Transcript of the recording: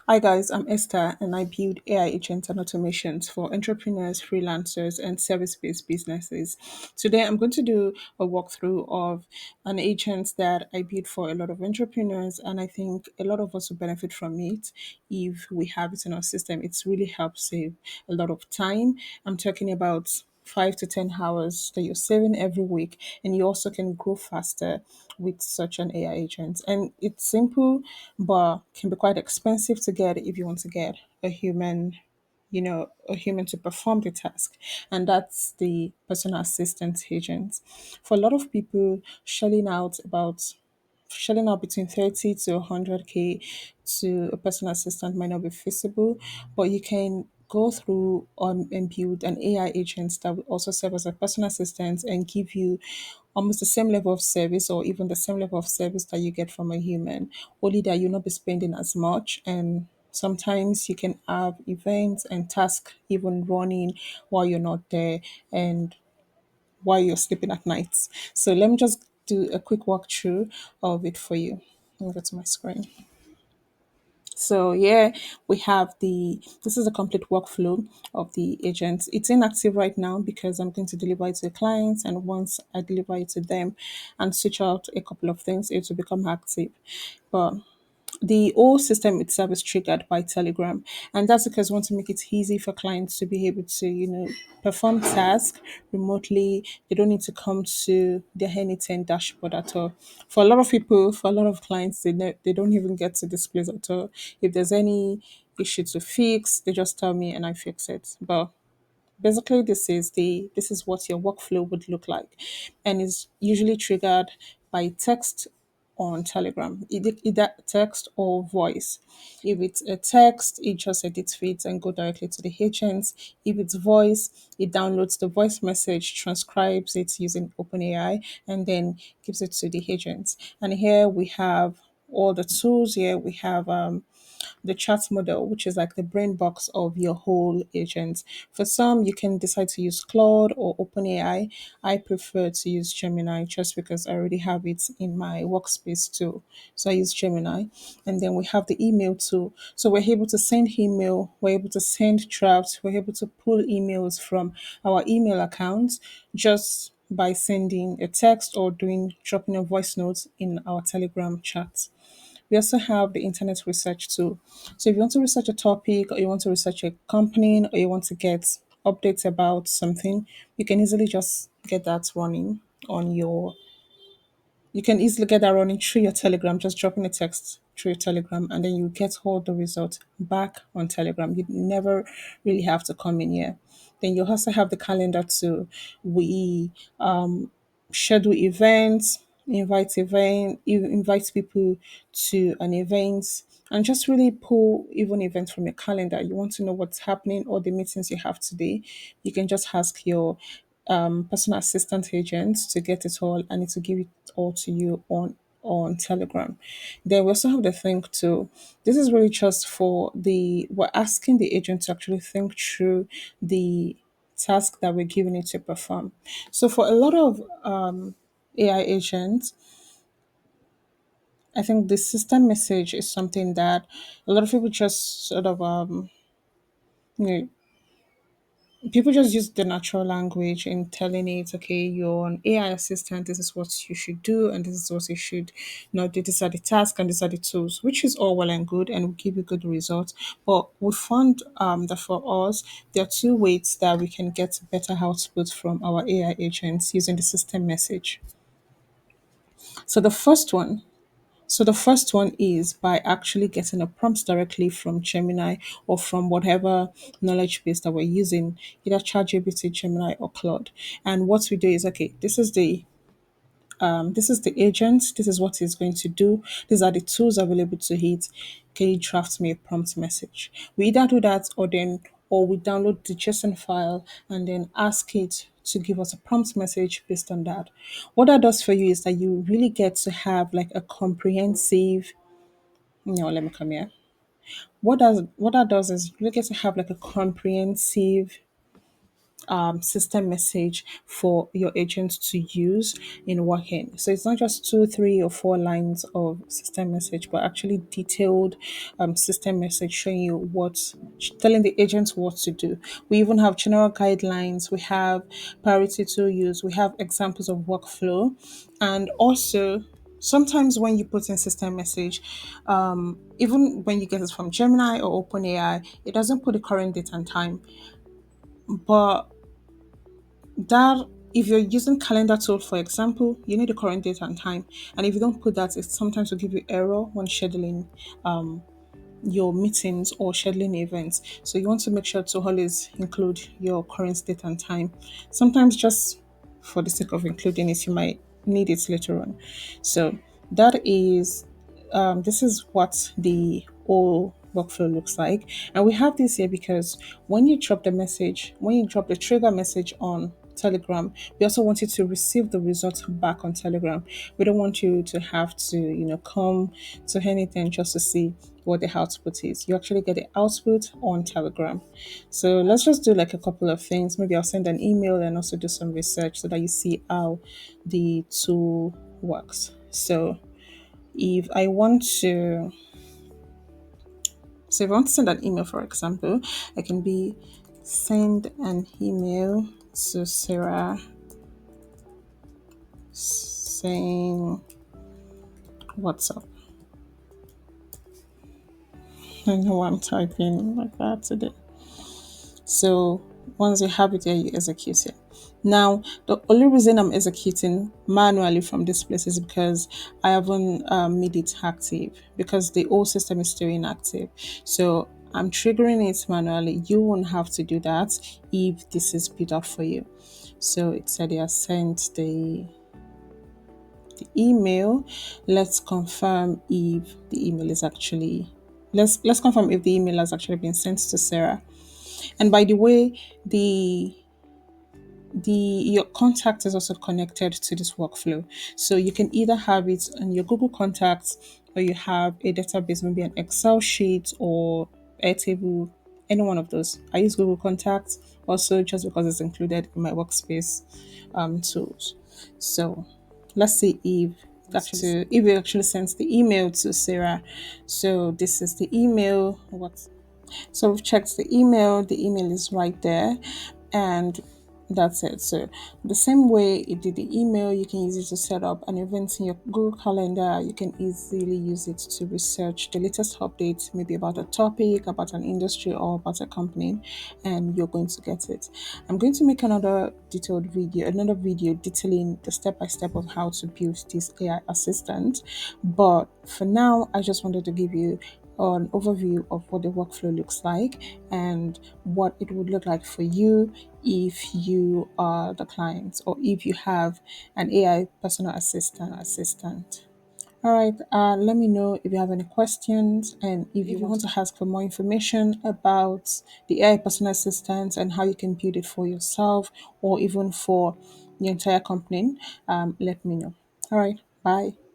Hi guys, I'm Esther and I build AI agents and automations for entrepreneurs, freelancers, and service-based businesses. Today I'm going to do a walkthrough of an agent that I built for a lot of entrepreneurs, and I think a lot of us will benefit from it if we have it in our system. It's really helped save a lot of time. I'm talking about 5 to 10 hours that you're saving every week, and you also can grow faster with such an AI agent. And it's simple, but can be quite expensive to get if you want to get a human, a human to perform the task. And that's the personal assistant agent. For a lot of people, shelling out between 30 to 100K to a personal assistant might not be feasible, but you can go through and build an AI agent that will also serve as a personal assistant and give you almost the same level of service or even the same level of service that you get from a human, only that you'll not be spending as much. And sometimes you can have events and tasks even running while you're not there and while you're sleeping at night. So let me just do a quick walkthrough of it for you. Let me go to my screen. So yeah, we have this is a complete workflow of the agents. It's inactive right now because I'm going to deliver it to the clients, and once I deliver it to them and switch out a couple of things, it will become active. But the whole system itself is triggered by Telegram, and that's because we want to make it easy for clients to be able to, perform tasks remotely. They don't need to come to their N8N dashboard at all. For a lot of people, for a lot of clients, they don't even get to this place at all. If there's any issue to fix, they just tell me and I fix it. But basically, this is what your workflow would look like, and is usually triggered by text on Telegram, either text or voice. If it's a text, it just edits feeds and go directly to the agents. If it's voice, it downloads the voice message, transcribes it using OpenAI, and then gives it to the agents. And here we have all the tools. Here we have the chat model, which is like the brain box of your whole agent. For some, you can decide to use Claude or OpenAI. I prefer to use Gemini just because I already have it in my workspace too. So I use Gemini. And then we have the email too. So we're able to send email, we're able to send drafts, we're able to pull emails from our email accounts just by sending a text or dropping a voice note in our Telegram chat. We also have the internet research tool. So if you want to research a topic or you want to research a company or you want to get updates about something, you can easily just get that running on your you can easily get that running through your Telegram, just dropping a text through your Telegram, and then you get all the results back on Telegram. You never really have to come in here. Then you also have the calendar too. We schedule events, invite people to an event, and just really pull even events from your calendar. You want to know what's happening or the meetings you have today. You can just ask your personal assistant agent to get it all, and it will give it all to you on Telegram. Then we also have the think too. This is really just for we're asking the agent to actually think through the task that we're giving it to perform. So for a lot of AI agents, I think the system message is something that a lot of people just sort of you know, people just use the natural language in telling it, okay, you're an AI assistant, this is what you should do, and this is what you should not do. These are the tasks and these are the tools, which is all well and good and will give you good results. But we found that for us, there are two ways that we can get better output from our AI agents using the system message. So the first one so the first one is by actually getting a prompt directly from Gemini or from whatever knowledge base that we're using, either ChatGPT, Gemini, or Claude. And what we do is, okay, this is the agent. This is what it's going to do. These are the tools available to it. Can you draft me a prompt message? We either do that or we download the JSON file and then ask it to give us a prompt message based on that. What that does for you is that you really get to have like a comprehensive. No, let me come here. What that does is you really get to have like a comprehensive system message for your agent to use in working. So it's not just two, three, or four lines of system message, but actually detailed system message showing you telling the agent what to do. We even have general guidelines, we have priority to use, we have examples of workflow, and also sometimes when you put in system message, even when you get it from Gemini or OpenAI, it doesn't put the current date and time. But that if you're using calendar tool, for example, you need the current date and time. And if you don't put that, it sometimes will give you error when scheduling your meetings or scheduling events. So you want to make sure to always include your current date and time. Sometimes just for the sake of including it, you might need it later on. So that is this is what the whole workflow looks like. And we have this here because when you drop the trigger message on Telegram, we also want you to receive the results back on Telegram. We don't want you to have to, come to anything just to see what the output is. You actually get the output on Telegram. So let's just do like a couple of things. Maybe I'll send an email and also do some research so that you see how the tool works. So if I want to so if I want to send an email, for example, I can be send an email to Sarah saying what's up. I know I'm typing like that today. So once you have it there, you execute it. Now, the only reason I'm executing manually from this place is because I haven't made it active because the old system is still inactive. So I'm triggering it manually. You won't have to do that if this is built up for you. So it said they have sent the email. Let's confirm if the email is actually let's confirm if the email has actually been sent to Sarah. And by the way, the your contact is also connected to this workflow. So you can either have it on your Google Contacts or you have a database, maybe an Excel sheet or Airtable, any one of those. I use Google Contacts also just because it's included in my workspace tools. So let's see if it actually sends the email to Sarah. So this is the email. So we've checked the email is right there, and that's it. So the same way it did the email, you can use it to set up an event in your Google Calendar. You can easily use it to research the latest updates, maybe about a topic, about an industry, or about a company, and you're going to get it. I'm going to make another video detailing the step by step of how to build this AI assistant. But for now, I just wanted to give you an overview of what the workflow looks like and what it would look like for you if you are the client or if you have an AI personal assistant. All right, let me know if you have any questions and if you want to ask for more information about the AI personal assistant and how you can build it for yourself or even for the entire company. Let me know. All right, bye.